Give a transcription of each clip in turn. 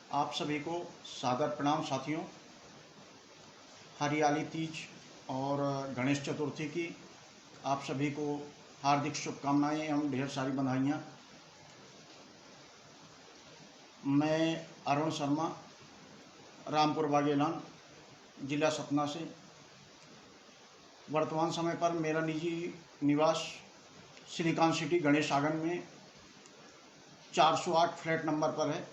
आप सभी को सादर प्रणाम साथियों। हरियाली तीज और गणेश चतुर्थी की आप सभी को हार्दिक शुभकामनाएं एवं ढेर सारी बधाइयाँ। मैं अरुण शर्मा, रामपुर बागेलान, जिला सतना से। वर्तमान समय पर मेरा निजी निवास सिलिकॉन सिटी गणेश आंगन में 408 फ्लैट नंबर पर है।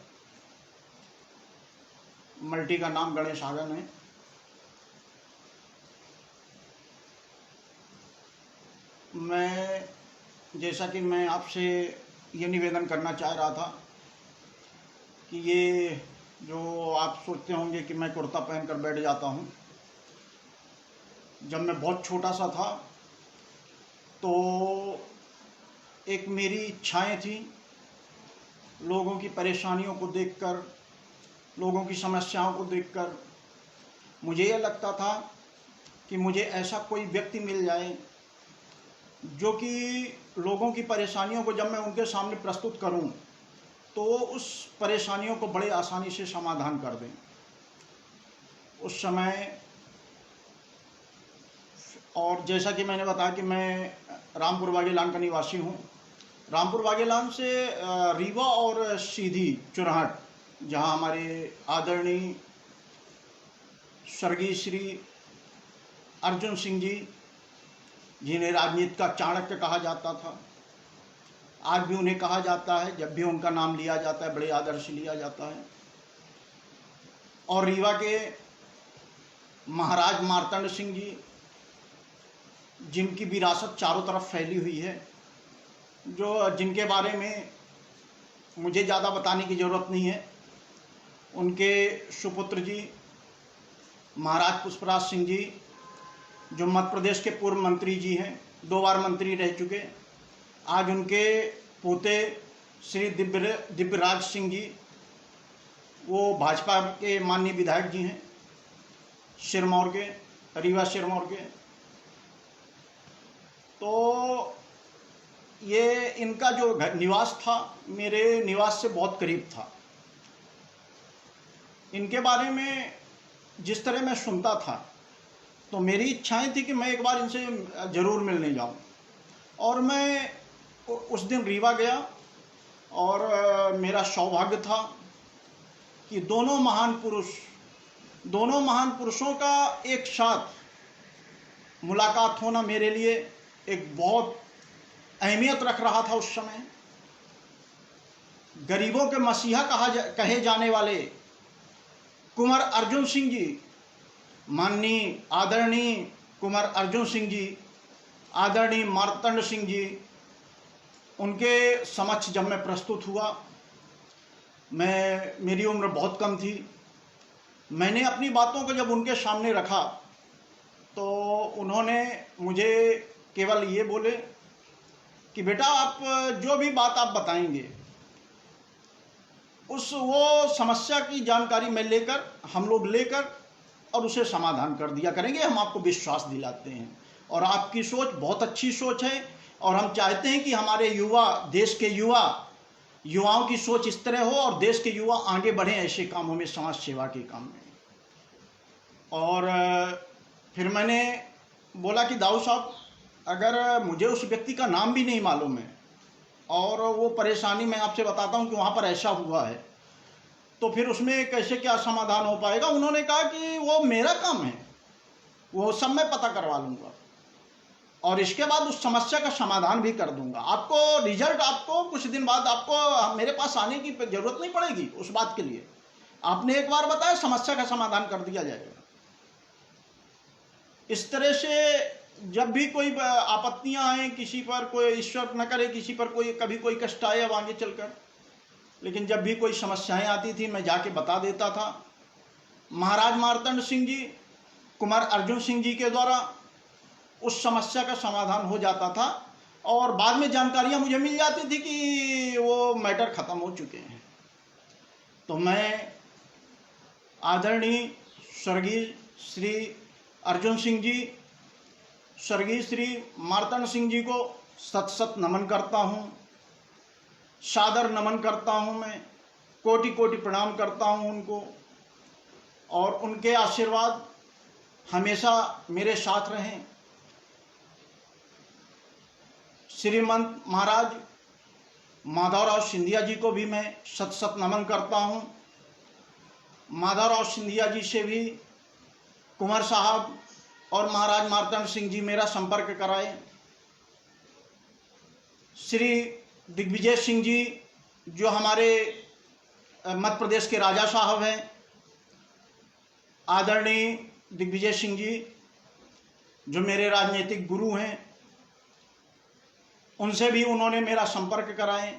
मल्टी का नाम गणेश आंगन है। जैसा कि मैं आपसे ये निवेदन करना चाह रहा था कि ये जो आप सोचते होंगे कि मैं कुर्ता पहनकर बैठ जाता हूँ, जब मैं बहुत छोटा सा था तो एक मेरी इच्छाएं थी। लोगों की परेशानियों को देखकर, लोगों की समस्याओं को देखकर मुझे यह लगता था कि मुझे ऐसा कोई व्यक्ति मिल जाए जो कि लोगों की परेशानियों को जब मैं उनके सामने प्रस्तुत करूं तो उस परेशानियों को बड़े आसानी से समाधान कर दें। उस समय, और जैसा कि मैंने बताया कि मैं रामपुर बागेलान का निवासी हूं। रामपुर बागेलान से रीवा और सीधी चुराहट, जहां हमारे आदरणीय स्वर्गीय श्री अर्जुन सिंह जी, जिन्हें राजनीति का चाणक्य कहा जाता था, आज भी उन्हें कहा जाता है। जब भी उनका नाम लिया जाता है बड़े आदर से लिया जाता है। और रीवा के महाराज मार्तंड सिंह जी, जिनकी विरासत चारों तरफ फैली हुई है, जिनके बारे में मुझे ज़्यादा बताने की ज़रूरत नहीं है। उनके सुपुत्र जी महाराज पुष्पराज सिंह जी, जो मध्य प्रदेश के पूर्व मंत्री जी हैं, 2 बार मंत्री रह चुके। आज उनके पोते श्री दिव्यराज सिंह जी, वो भाजपा के माननीय विधायक जी हैं, सिरमौर के, रीवा सिरमौर के। तो ये इनका जो निवास था मेरे निवास से बहुत करीब था। इनके बारे में जिस तरह मैं सुनता था तो मेरी इच्छाएं थी कि मैं एक बार इनसे ज़रूर मिलने जाऊं। और मैं उस दिन रीवा गया और मेरा सौभाग्य था कि दोनों महान पुरुषों का एक साथ मुलाकात होना मेरे लिए एक बहुत अहमियत रख रहा था। उस समय गरीबों के मसीहा कहे जाने वाले कुंवर अर्जुन सिंह जी, माननीय आदरणीय कुंवर अर्जुन सिंह जी, आदरणीय मार्तंड सिंह जी, उनके समक्ष जब मैं प्रस्तुत हुआ, मेरी उम्र बहुत कम थी। मैंने अपनी बातों को जब उनके सामने रखा तो उन्होंने मुझे केवल ये बोले कि बेटा, आप जो भी बात आप बताएंगे वो समस्या की जानकारी हम लोग लेकर और उसे समाधान कर दिया करेंगे। हम आपको विश्वास दिलाते हैं और आपकी सोच बहुत अच्छी सोच है। और हम चाहते हैं कि हमारे देश के युवाओं की सोच इस तरह हो और देश के युवा आगे बढ़ें ऐसे कामों में, समाज सेवा के काम में। और फिर मैंने बोला कि दाऊ साहब, अगर मुझे उस व्यक्ति का नाम भी नहीं मालूम है और वो परेशानी मैं आपसे बताता हूँ कि वहाँ पर ऐसा हुआ है, तो फिर उसमें कैसे क्या समाधान हो पाएगा। उन्होंने कहा कि वो मेरा काम है, वो सब मैं पता करवा लूँगा और इसके बाद उस समस्या का समाधान भी कर दूंगा। आपको कुछ दिन बाद आपको मेरे पास आने की जरूरत नहीं पड़ेगी उस बात के लिए। आपने एक बार बताया, समस्या का समाधान कर दिया जाएगा। इस तरह से जब भी कोई आपत्तियां आए किसी पर, कोई ईश्वर न करे किसी पर कभी कोई कष्ट आए अब आगे चलकर, लेकिन जब भी कोई समस्याएं आती थी मैं जाके बता देता था। महाराज मार्तंड सिंह जी, कुंवर अर्जुन सिंह जी के द्वारा उस समस्या का समाधान हो जाता था और बाद में जानकारियां मुझे मिल जाती थी कि वो मैटर खत्म हो चुके हैं। तो मैं आदरणीय स्वर्गीय श्री अर्जुन सिंह जी, स्वर्गीय श्री मार्तंड सिंह जी को सत सत नमन करता हूँ, सादर नमन करता हूँ मैं। कोटि कोटि प्रणाम करता हूँ उनको, और उनके आशीर्वाद हमेशा मेरे साथ रहें। श्रीमंत महाराज माधवराव सिंधिया जी को भी मैं शत शत नमन करता हूँ। माधवराव सिंधिया जी से भी कुंवर साहब और महाराज मार्तंड सिंह जी मेरा संपर्क कराए। श्री दिग्विजय सिंह जी जो हमारे मध्य प्रदेश के राजा साहब हैं, आदरणीय दिग्विजय सिंह जी जो मेरे राजनीतिक गुरु हैं, उनसे भी उन्होंने मेरा संपर्क कराए।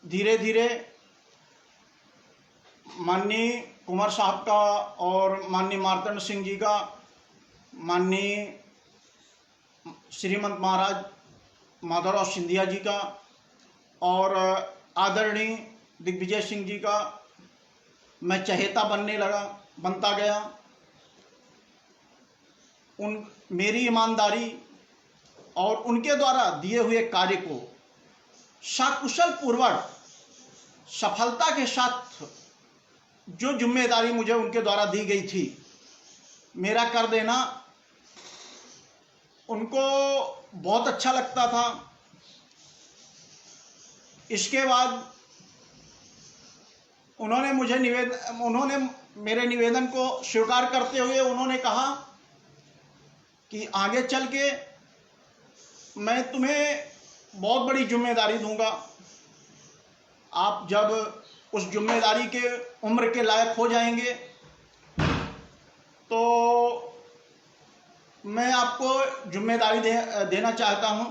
धीरे धीरे माननीय कुंवर साहब का और माननीय मार्तंड सिंह जी का, माननीय श्रीमंत महाराज माधवराव सिंधिया जी का और आदरणीय दिग्विजय सिंह जी का मैं चहेता बनता गया। मेरी ईमानदारी और उनके द्वारा दिए हुए कार्य को सकुशल पूर्वक सफलता के साथ जो जिम्मेदारी मुझे उनके द्वारा दी गई थी मेरा कर देना उनको बहुत अच्छा लगता था। इसके बाद उन्होंने मेरे निवेदन को स्वीकार करते हुए उन्होंने कहा कि आगे चल के मैं तुम्हें बहुत बड़ी जिम्मेदारी दूंगा। आप जब उस जिम्मेदारी के उम्र के लायक हो जाएंगे तो मैं आपको जिम्मेदारी देना चाहता हूं।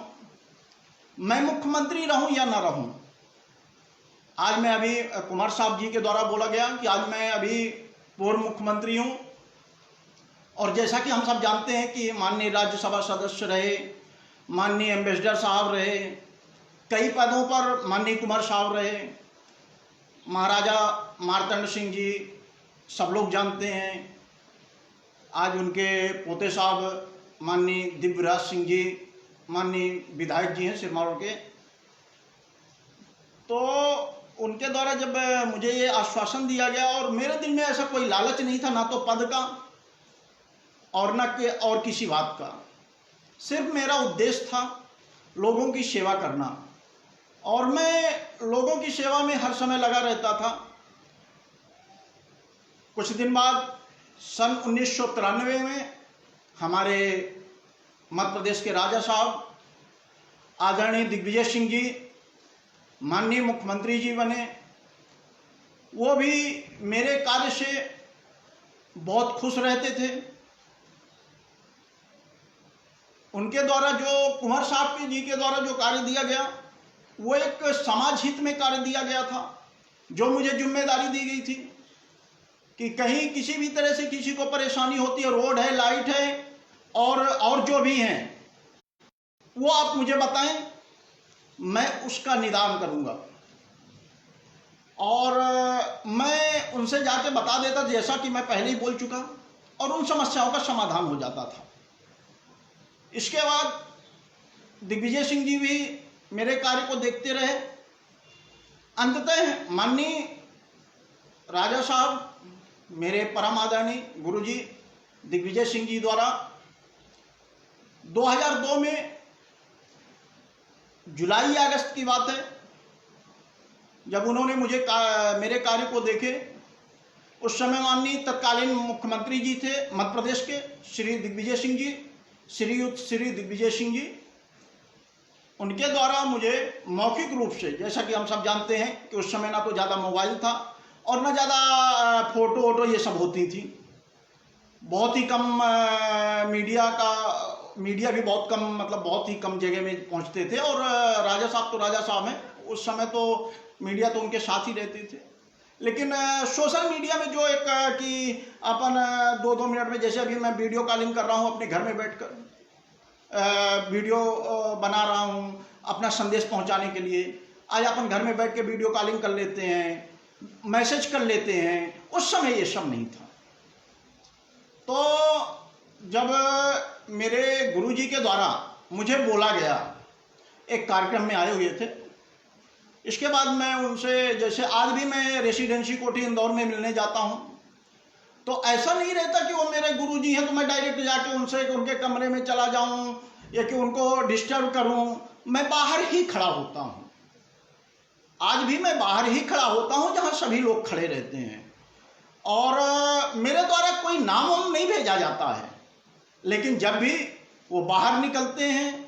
मैं मुख्यमंत्री रहूं या ना रहूं, आज मैं अभी कुमार साहब जी के द्वारा बोला गया कि आज मैं अभी पूर्व मुख्यमंत्री हूं, और जैसा कि हम सब जानते हैं कि माननीय राज्यसभा सदस्य रहे, माननीय एम्बेसडर साहब रहे, कई पदों पर माननीय कुमार साहब रहे, महाराजा मार्तंड सिंह जी सब लोग जानते हैं। आज उनके पोते साहब माननीय दिव्यराज सिंह जी माननीय विधायक जी हैं सिरमौर के। तो उनके द्वारा जब मुझे ये आश्वासन दिया गया, और मेरे दिल में ऐसा कोई लालच नहीं था, ना तो पद का और न के और किसी बात का, सिर्फ मेरा उद्देश्य था लोगों की सेवा करना, और मैं लोगों की सेवा में हर समय लगा रहता था। कुछ दिन बाद सन 1993 में हमारे मध्य प्रदेश के राजा साहब आदरणीय दिग्विजय सिंह जी माननीय मुख्यमंत्री जी बने। वो भी मेरे कार्य से बहुत खुश रहते थे। उनके द्वारा जो कुंवर साहब जी के द्वारा जो कार्य दिया गया वो एक समाज हित में कार्य दिया गया था, जो मुझे जिम्मेदारी दी गई थी कि कहीं किसी भी तरह से किसी को परेशानी होती है, रोड है, लाइट है और जो भी हैं, वो आप मुझे बताएं, मैं उसका निदान करूंगा। और मैं उनसे जाके बता देता जैसा कि मैं पहले ही बोल चुका, और उन समस्याओं का समाधान हो जाता था। इसके बाद दिग्विजय सिंह जी भी मेरे कार्य को देखते रहे। अंततः माननीय राजा साहब मेरे परम आदरणीय गुरुजी दिग्विजय सिंह जी द्वारा 2002 में जुलाई अगस्त की बात है, जब उन्होंने मेरे कार्य को देखे, उस समय माननीय तत्कालीन मुख्यमंत्री जी थे मध्य प्रदेश के श्री दिग्विजय सिंह जी, श्रीयुक्त श्री दिग्विजय सिंह जी, उनके द्वारा मुझे मौखिक रूप से, जैसा कि हम सब जानते हैं कि उस समय ना तो ज़्यादा मोबाइल था और ना ज़्यादा फोटो वोटो ये सब होती थी, बहुत ही कम मीडिया भी बहुत कम, मतलब बहुत ही कम जगह में पहुंचते थे। और राजा साहब तो राजा साहब हैं, उस समय तो मीडिया तो उनके साथ ही रहते थे। लेकिन सोशल मीडिया में जो एक कि अपन 2-2 मिनट में, जैसे अभी मैं वीडियो कॉलिंग कर रहा हूँ अपने घर में बैठकर, वीडियो बना रहा हूँ अपना संदेश पहुँचाने के लिए, आज अपन घर में बैठ के वीडियो कॉलिंग कर लेते हैं, मैसेज कर लेते हैं। उस समय ये सब नहीं था। तो जब मेरे गुरुजी के द्वारा मुझे बोला गया, एक कार्यक्रम में आए हुए थे, इसके बाद मैं उनसे, जैसे आज भी मैं रेसिडेंसी कोठी इंदौर में मिलने जाता हूँ, तो ऐसा नहीं रहता कि वो मेरे गुरुजी हैं तो मैं डायरेक्ट जाके उनसे उनके कमरे में चला जाऊं या कि उनको डिस्टर्ब करूं। मैं बाहर ही खड़ा होता हूं, आज भी मैं बाहर ही खड़ा होता हूं जहां सभी लोग खड़े रहते हैं, और मेरे द्वारा कोई नाम वाम नहीं भेजा जाता है। लेकिन जब भी वो बाहर निकलते हैं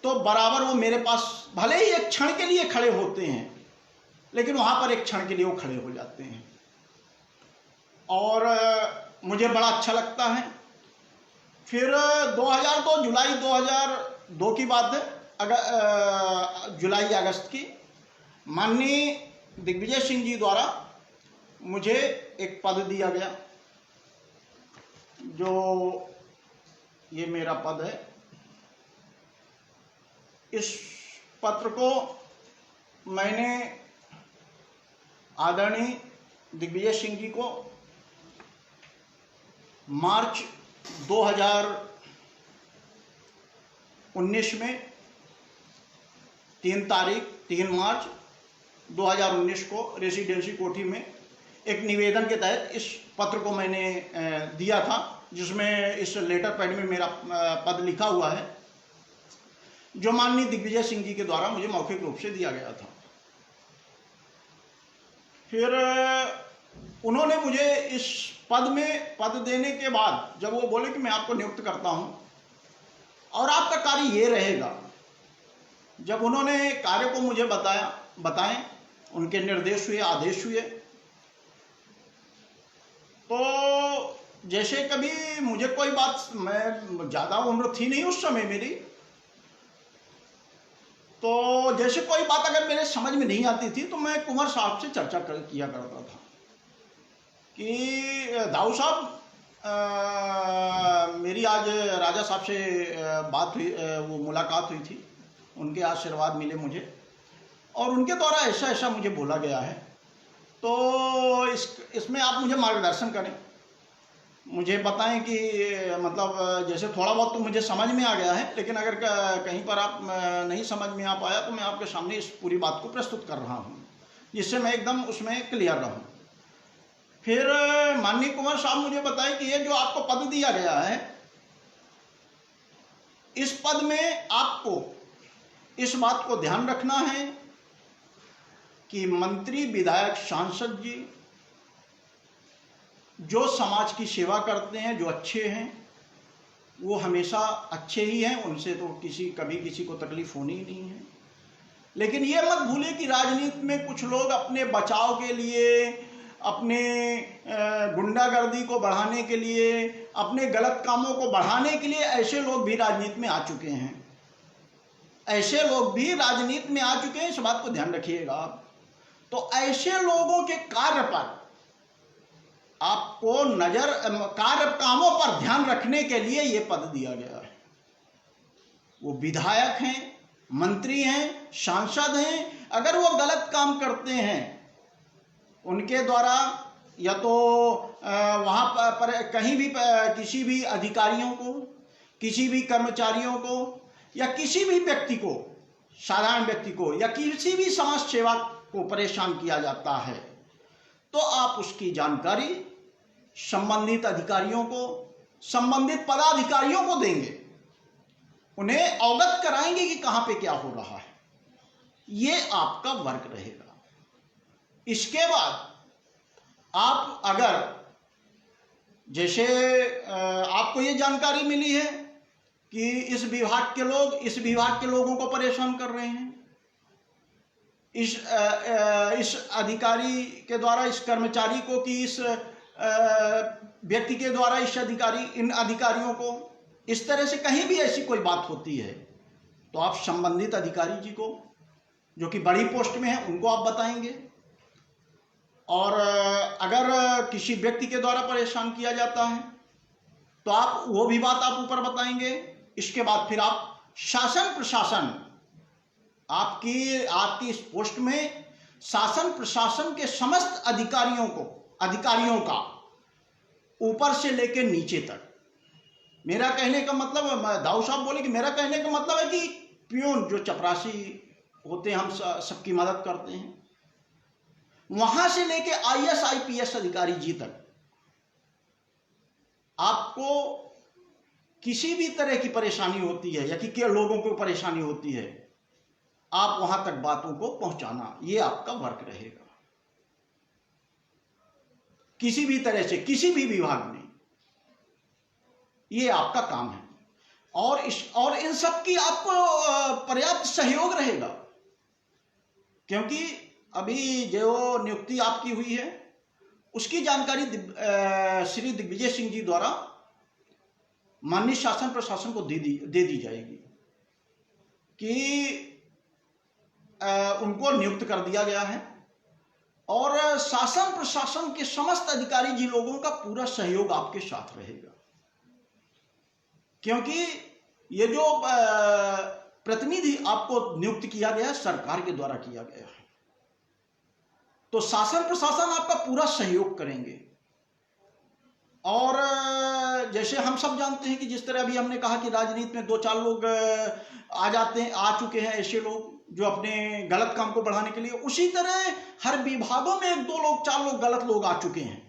तो बराबर वो मेरे पास भले ही एक क्षण के लिए खड़े होते हैं, लेकिन वहां पर एक क्षण के लिए वो खड़े हो जाते हैं और मुझे बड़ा अच्छा लगता है। फिर 2002 जुलाई 2002 की बात है, जुलाई अगस्त की, माननीय दिग्विजय सिंह जी द्वारा मुझे एक पद दिया गया, जो ये मेरा पद है। इस पत्र को मैंने आदरणीय दिग्विजय सिंह जी को मार्च 2019 में 3 मार्च 2019 को रेसिडेंसी कोठी में एक निवेदन के तहत इस पत्र को मैंने दिया था, जिसमें इस लेटर पैड में मेरा पद लिखा हुआ है, जो माननीय दिग्विजय सिंह जी के द्वारा मुझे मौखिक रूप से दिया गया था। फिर उन्होंने मुझे इस पद देने के बाद जब वो बोले कि मैं आपको नियुक्त करता हूं और आपका कार्य ये रहेगा, जब उन्होंने कार्य को मुझे बताएं, उनके निर्देश हुए, आदेश हुए, तो जैसे कभी मुझे कोई बात, मैं ज़्यादा उम्र थी नहीं उस समय मेरी, तो जैसे कोई बात अगर मेरे समझ में नहीं आती थी तो मैं कुंवर साहब से चर्चा किया करता था कि दाऊ साहब, मेरी आज राजा साहब से बात हुई, वो मुलाकात हुई थी, उनके आशीर्वाद मिले मुझे और उनके द्वारा ऐसा ऐसा मुझे बोला गया है, तो इसमें आप मुझे मार्गदर्शन करें, मुझे बताएं कि मतलब जैसे थोड़ा बहुत तो मुझे समझ में आ गया है, लेकिन अगर कहीं पर आप नहीं समझ में आ पाया तो मैं आपके सामने इस पूरी बात को प्रस्तुत कर रहा हूँ, जिससे मैं एकदम उसमें क्लियर रहूँ। फिर माननीय कुंवर साहब मुझे बताए कि ये जो आपको पद दिया गया है, इस पद में आपको इस बात को ध्यान रखना है कि मंत्री, विधायक, सांसद जी जो समाज की सेवा करते हैं, जो अच्छे हैं, वो हमेशा अच्छे ही हैं, उनसे तो कभी किसी को तकलीफ होनी ही नहीं है। लेकिन ये मत भूलिए कि राजनीति में कुछ लोग अपने बचाव के लिए, अपने गुंडागर्दी को बढ़ाने के लिए, अपने गलत कामों को बढ़ाने के लिए, ऐसे लोग भी राजनीति में आ चुके हैं, ऐसे लोग भी राजनीति में आ चुके हैं, इस बात को ध्यान रखिएगा आप। तो ऐसे लोगों के कार्य पर आपको कार्य कामों पर ध्यान रखने के लिए ये पद दिया गया है। वो विधायक हैं, मंत्री हैं, सांसद हैं, अगर वो गलत काम करते हैं, उनके द्वारा या तो वहाँ पर कहीं भी किसी भी अधिकारियों को, किसी भी कर्मचारियों को या किसी भी व्यक्ति को, साधारण व्यक्ति को या किसी भी समाज सेवा को परेशान किया जाता है, तो आप उसकी जानकारी संबंधित अधिकारियों को, संबंधित पदाधिकारियों को देंगे, उन्हें अवगत कराएंगे कि कहाँ पे क्या हो रहा है। ये आपका वर्क रहेगा। इसके बाद आप अगर जैसे आपको ये जानकारी मिली है कि इस विभाग के लोग इस विभाग के लोगों को परेशान कर रहे हैं, इस अधिकारी के द्वारा, इस कर्मचारी को, कि इस व्यक्ति के द्वारा इन अधिकारियों को इस तरह से कहीं भी ऐसी कोई बात होती है, तो आप संबंधित अधिकारी जी को, जो कि बड़ी पोस्ट में है, उनको आप बताएंगे। और अगर किसी व्यक्ति के द्वारा परेशान किया जाता है तो आप वो भी बात आप ऊपर बताएंगे। इसके बाद फिर आप शासन प्रशासन, आपकी इस पोस्ट में शासन प्रशासन के समस्त अधिकारियों का ऊपर से लेकर नीचे तक, मेरा कहने का मतलब, दाऊ साहब बोले कि मेरा कहने का मतलब है कि पियून जो चपरासी होते हैं, हम सबकी मदद करते हैं। वहां से लेके IAS IPS अधिकारी जी तक आपको किसी भी तरह की परेशानी होती है या कि लोगों को परेशानी होती है, आप वहां तक बातों को पहुंचाना, ये आपका वर्क रहेगा। किसी भी तरह से, किसी भी विभाग में ये आपका काम है। और इन सब की आपको पर्याप्त सहयोग रहेगा, क्योंकि अभी जो नियुक्ति आपकी हुई है उसकी जानकारी श्री दिग्विजय सिंह जी द्वारा माननीय शासन प्रशासन को दे दी जाएगी कि उनको नियुक्त कर दिया गया है, और शासन प्रशासन के समस्त अधिकारी जी लोगों का पूरा सहयोग आपके साथ रहेगा। क्योंकि ये जो प्रतिनिधि आपको नियुक्त किया गया है सरकार के द्वारा किया गया है, तो शासन प्रशासन आपका पूरा सहयोग करेंगे। और जैसे हम सब जानते हैं कि जिस तरह अभी हमने कहा कि राजनीति में 2-4 लोग आ चुके हैं, ऐसे लोग जो अपने गलत काम को बढ़ाने के लिए, उसी तरह हर विभागों में 1-2 लोग 4 लोग गलत लोग आ चुके हैं,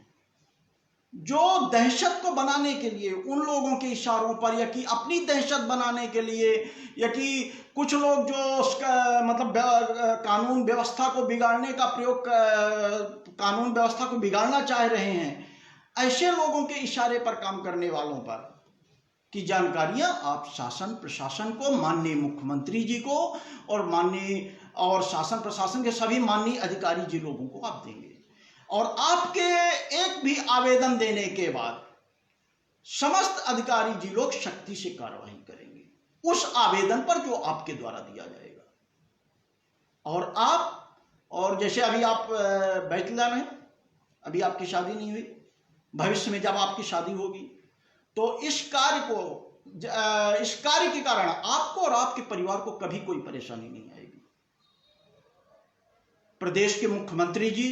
जो दहशत को बनाने के लिए उन लोगों के इशारों पर, या कि अपनी दहशत बनाने के लिए, या कि कुछ लोग जो उसका मतलब कानून व्यवस्था को बिगाड़ने का प्रयोग, कानून व्यवस्था को बिगाड़ना चाह रहे हैं, ऐसे लोगों के इशारे पर काम करने वालों पर की जानकारियां आप शासन प्रशासन को, माननीय मुख्यमंत्री जी को और शासन प्रशासन के सभी माननीय अधिकारी जी लोगों को आप देंगे। और आपके एक भी आवेदन देने के बाद समस्त अधिकारी जी लोग सख्ती से कार्रवाई करेंगे उस आवेदन पर जो आपके द्वारा दिया जाएगा। और जैसे अभी आप बैचलर हैं, अभी आपकी शादी नहीं हुई, भविष्य में जब आपकी शादी होगी तो इस कार्य के कारण आपको और आपके परिवार को कभी कोई परेशानी नहीं आएगी। प्रदेश के मुख्यमंत्री जी,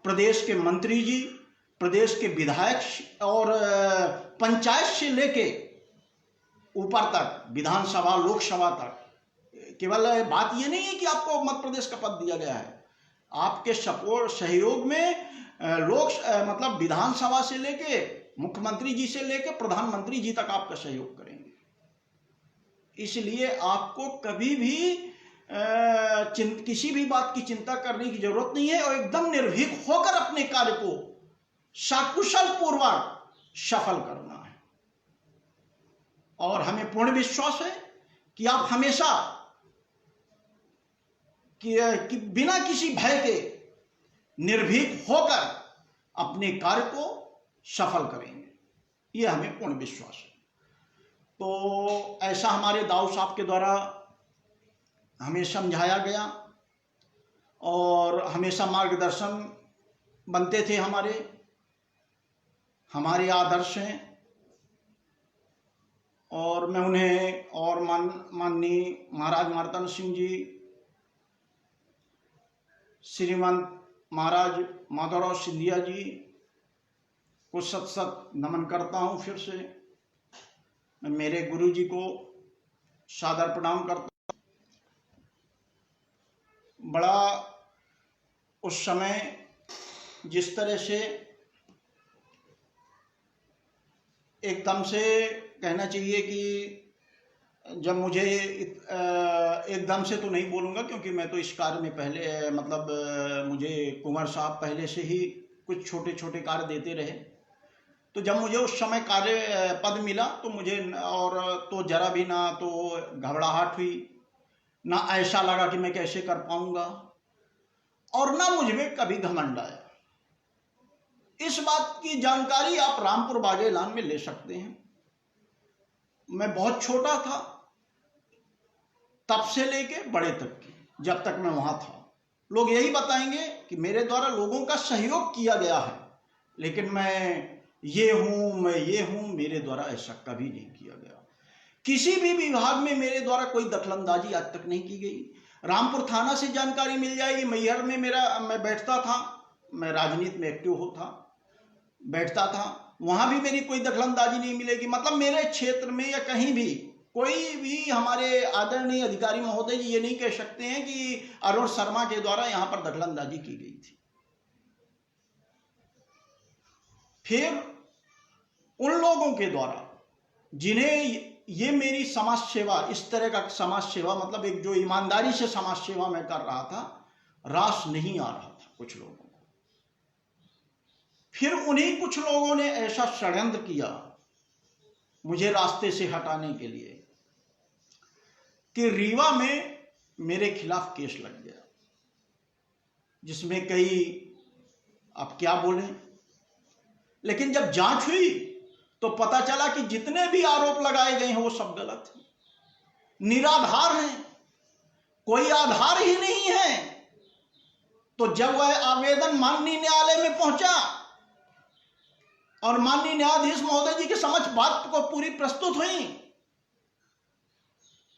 प्रदेश के मंत्री जी, प्रदेश के विधायक और पंचायत से लेके ऊपर तक, विधानसभा लोकसभा तक, केवल बात ये नहीं है कि आपको मध्य प्रदेश का पद दिया गया है, आपके सहयोग में मतलब विधानसभा से लेके मुख्यमंत्री जी से लेके प्रधानमंत्री जी तक आपका सहयोग करेंगे। इसलिए आपको कभी भी किसी भी बात की चिंता करने की जरूरत नहीं है, और एकदम निर्भीक होकर अपने कार्य को सकुशल पूर्वक सफल करना है। और हमें पूर्ण विश्वास है कि आप हमेशा कि बिना किसी भय के निर्भीक होकर अपने कार्य को सफल करेंगे, ये हमें पूर्ण विश्वास है। तो ऐसा हमारे दाऊ साहब के द्वारा हमें समझाया गया और हमेशा मार्गदर्शन बनते थे, हमारे आदर्श हैं। और मैं उन्हें और माननीय महाराज मार्तंड सिंह जी, श्रीमंत महाराज माधवराव सिंधिया जी को सत नमन करता हूँ। फिर से मैं मेरे गुरु जी को सादर प्रणाम करता हूँ। बड़ा उस समय जिस तरह से एकदम से कहना चाहिए कि जब मुझे एकदम से तो नहीं बोलूँगा, क्योंकि मैं तो इस कार्य में पहले मतलब मुझे कुंवर साहब पहले से ही कुछ छोटे छोटे कार्य देते रहे। तो जब मुझे उस समय कार्य पद मिला तो मुझे और तो जरा भी ना तो घबराहट हुई, ना ऐसा लगा कि मैं कैसे कर पाऊंगा, और ना मुझ में कभी घमंड आया। इस बात की जानकारी आप रामपुर बागेलान में ले सकते हैं। मैं बहुत छोटा था तब से लेके बड़े तक की, जब तक मैं वहां था, लोग यही बताएंगे कि मेरे द्वारा लोगों का सहयोग किया गया है, लेकिन मैं ये हूं, मेरे द्वारा ऐसा कभी नहीं किया गया। किसी भी विभाग में मेरे द्वारा कोई दखलंदाजी आज तक नहीं की गई। रामपुर थाना से जानकारी मिल जाएगी, मैहर में मैं बैठता था, मैं राजनीति में एक्टिव बैठता था, वहां भी मेरी कोई दखलंदाजी नहीं मिलेगी। मतलब मेरे क्षेत्र में या कहीं भी कोई भी हमारे आदरणीय अधिकारी महोदय जी ये नहीं कह सकते हैं कि अरुण शर्मा के द्वारा यहां पर दखलंदाजी की गई थी। फिर उन लोगों के द्वारा जिन्हें ये मेरी समाज सेवा, इस तरह का समाज सेवा, मतलब एक जो ईमानदारी से समाज सेवा मैं कर रहा था, रास नहीं आ रहा था कुछ लोगों को। फिर उन्हीं कुछ लोगों ने ऐसा षड्यंत्र किया मुझे रास्ते से हटाने के लिए कि रीवा में मेरे खिलाफ केस लग गया, जिसमें कई, अब क्या बोले, लेकिन जब जांच हुई तो पता चला कि जितने भी आरोप लगाए गए हैं वो सब गलत हैं, निराधार हैं, कोई आधार ही नहीं है। तो जब वह आवेदन माननीय न्यायालय में पहुंचा और माननीय न्यायाधीश महोदय जी के समक्ष बात को पूरी प्रस्तुत हुई,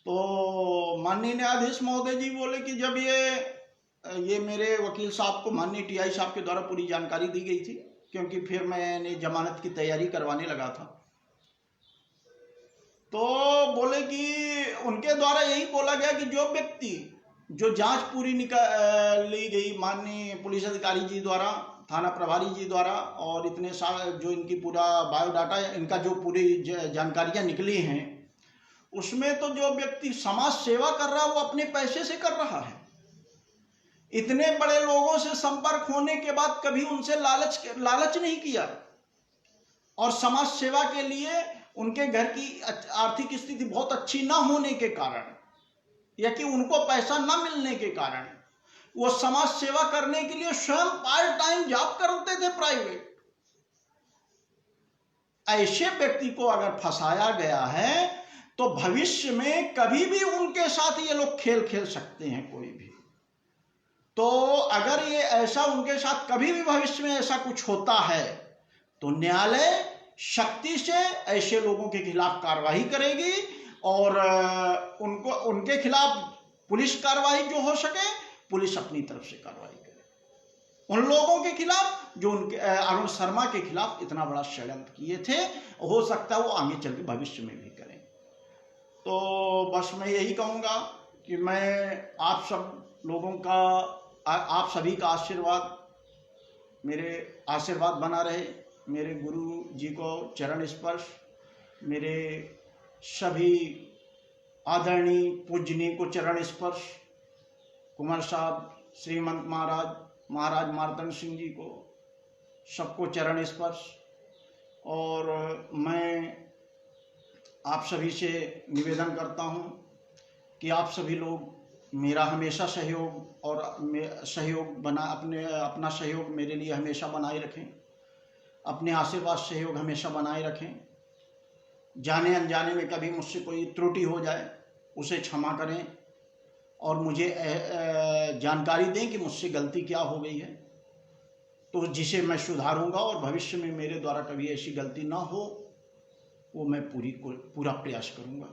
तो माननीय न्यायाधीश महोदय जी बोले कि जब ये मेरे वकील साहब को माननीय टीआई साहब के द्वारा पूरी जानकारी दी गई थी, क्योंकि फिर मैंने जमानत की तैयारी करवाने लगा था, तो बोले कि उनके द्वारा यही बोला गया कि जो व्यक्ति, जो जांच पूरी ली गई माननीय पुलिस अधिकारी जी द्वारा, थाना प्रभारी जी द्वारा, और इतने सारे जो इनकी पूरा बायोडाटा, इनका जो पूरी जानकारियां निकली हैं, उसमें तो जो व्यक्ति समाज सेवा कर रहा है वो अपने पैसे से कर रहा है। इतने बड़े लोगों से संपर्क होने के बाद कभी उनसे लालच नहीं किया, और समाज सेवा के लिए उनके घर की आर्थिक स्थिति बहुत अच्छी ना होने के कारण, या कि उनको पैसा ना मिलने के कारण, वो समाज सेवा करने के लिए स्वयं पार्ट टाइम जॉब करते थे प्राइवेट। ऐसे व्यक्ति को अगर फंसाया गया है तो भविष्य में कभी भी उनके साथ ये लोग खेल खेल सकते हैं, कोई भी। तो अगर ये ऐसा उनके साथ कभी भी भविष्य में ऐसा कुछ होता है तो न्यायालय सख्ती से ऐसे लोगों के खिलाफ कार्रवाई करेगी, और उनके खिलाफ पुलिस कार्रवाई जो हो सके पुलिस अपनी तरफ से कार्रवाई करे। उन लोगों के खिलाफ जो उनके अरुण शर्मा के खिलाफ इतना बड़ा षड्यंत्र किए थे, हो सकता है वो आगे चल के भविष्य में भी करें। तो बस मैं यही कहूँगा कि मैं आप सब लोगों का, आप सभी का आशीर्वाद, मेरे आशीर्वाद बना रहे, मेरे गुरु जी को चरण स्पर्श, मेरे सभी आदरणीय पूजनीय को चरण स्पर्श, कुमार साहब, श्रीमंत महाराज मार्तंड सिंह जी को, सबको चरण स्पर्श। और मैं आप सभी से निवेदन करता हूं कि आप सभी लोग मेरा हमेशा सहयोग और अपना सहयोग मेरे लिए हमेशा बनाए रखें, अपने आशीर्वाद सहयोग हमेशा बनाए रखें। जाने अनजाने में कभी मुझसे कोई त्रुटि हो जाए उसे क्षमा करें, और मुझे जानकारी दें कि मुझसे गलती क्या हो गई है, तो जिसे मैं सुधारूंगा, और भविष्य में मेरे द्वारा कभी ऐसी गलती ना हो वो मैं पूरा प्रयास करूंगा।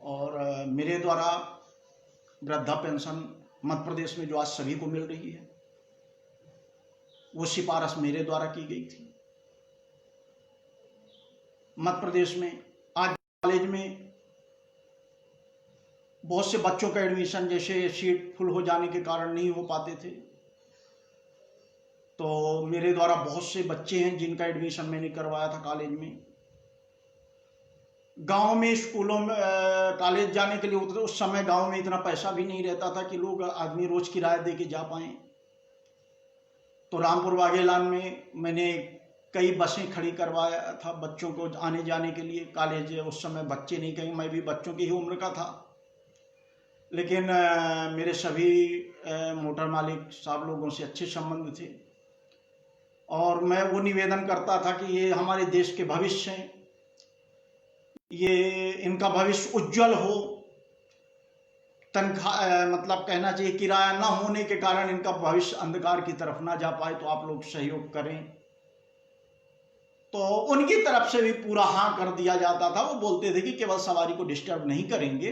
और मेरे द्वारा वृद्धा पेंशन मध्य प्रदेश में जो आज सभी को मिल रही है, वो सिफारिश मेरे द्वारा की गई थी। मध्य प्रदेश में आज कॉलेज में बहुत से बच्चों का एडमिशन, जैसे सीट फुल हो जाने के कारण नहीं हो पाते थे, तो मेरे द्वारा बहुत से बच्चे हैं जिनका एडमिशन मैंने करवाया था कॉलेज में। गांव में स्कूलों में कॉलेज जाने के लिए उस समय गांव में इतना पैसा भी नहीं रहता था कि लोग आदमी रोज किराया दे के जा पाए, तो रामपुर बागेलान में मैंने कई बसें खड़ी करवाया था बच्चों को आने जाने के लिए कॉलेज। उस समय बच्चे नहीं, कहीं मैं भी बच्चों की ही उम्र का था, लेकिन मेरे सभी मोटर मालिक साहब लोगों से अच्छे संबंध थे, और मैं वो निवेदन करता था कि ये हमारे देश के भविष्य हैं, ये इनका भविष्य उज्जवल हो। तनख्वाह मतलब कहना चाहिए किराया ना होने के कारण इनका भविष्य अंधकार की तरफ ना जा पाए, तो आप लोग सहयोग करें। तो उनकी तरफ से भी पूरा हाँ कर दिया जाता था। वो बोलते थे कि केवल सवारी को डिस्टर्ब नहीं करेंगे,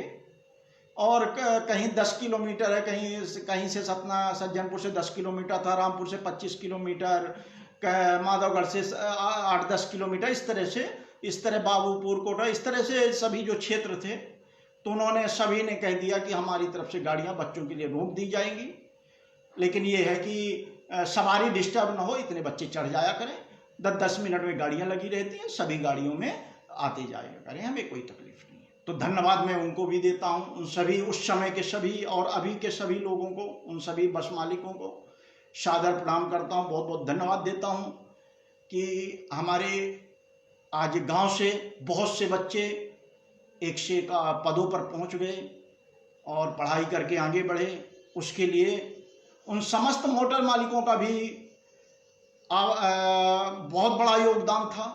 और कहीं 10 किलोमीटर है, कहीं से सज्जनपुर से 10 किलोमीटर था, रामपुर से 25 किलोमीटर, माधवगढ़ से 8-10 किलोमीटर, इस तरह से इस तरह बाबूपुर कोटा, इस तरह से सभी जो क्षेत्र थे, तो उन्होंने सभी ने कह दिया कि हमारी तरफ से गाड़ियां बच्चों के लिए रोक दी जाएंगी, लेकिन ये है कि सवारी डिस्टर्ब ना हो, इतने बच्चे चढ़ जाया करें। 10-10 मिनट में गाड़ियां लगी रहती हैं, सभी गाड़ियों में आते जाया करें, हमें कोई तकलीफ नहीं है। तो धन्यवाद मैं उनको भी देता हूं, उन सभी उस समय के सभी और अभी के सभी लोगों को, उन सभी बस मालिकों को सादर प्रणाम करता हूं, बहुत बहुत धन्यवाद देता हूं कि हमारे आज गांव से बहुत से बच्चे एक से एक पदों पर पहुंच गए और पढ़ाई करके आगे बढ़े। उसके लिए उन समस्त मोटर मालिकों का भी बहुत बड़ा योगदान था,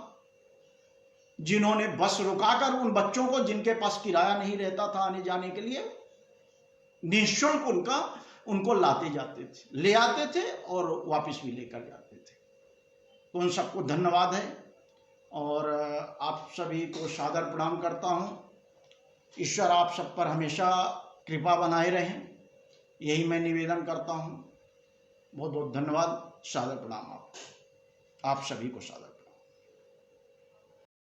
जिन्होंने बस रुकाकर उन बच्चों को, जिनके पास किराया नहीं रहता था आने जाने के लिए, निःशुल्क उनको लाते जाते थे, ले आते थे और वापस भी लेकर जाते थे। तो उन सबको धन्यवाद है और आप सभी को सादर प्रणाम करता हूं। ईश्वर आप सब पर हमेशा कृपा बनाए रहें, यही मैं निवेदन करता हूं। बहुत बहुत धन्यवाद, सादर प्रणाम आप सभी को सादर।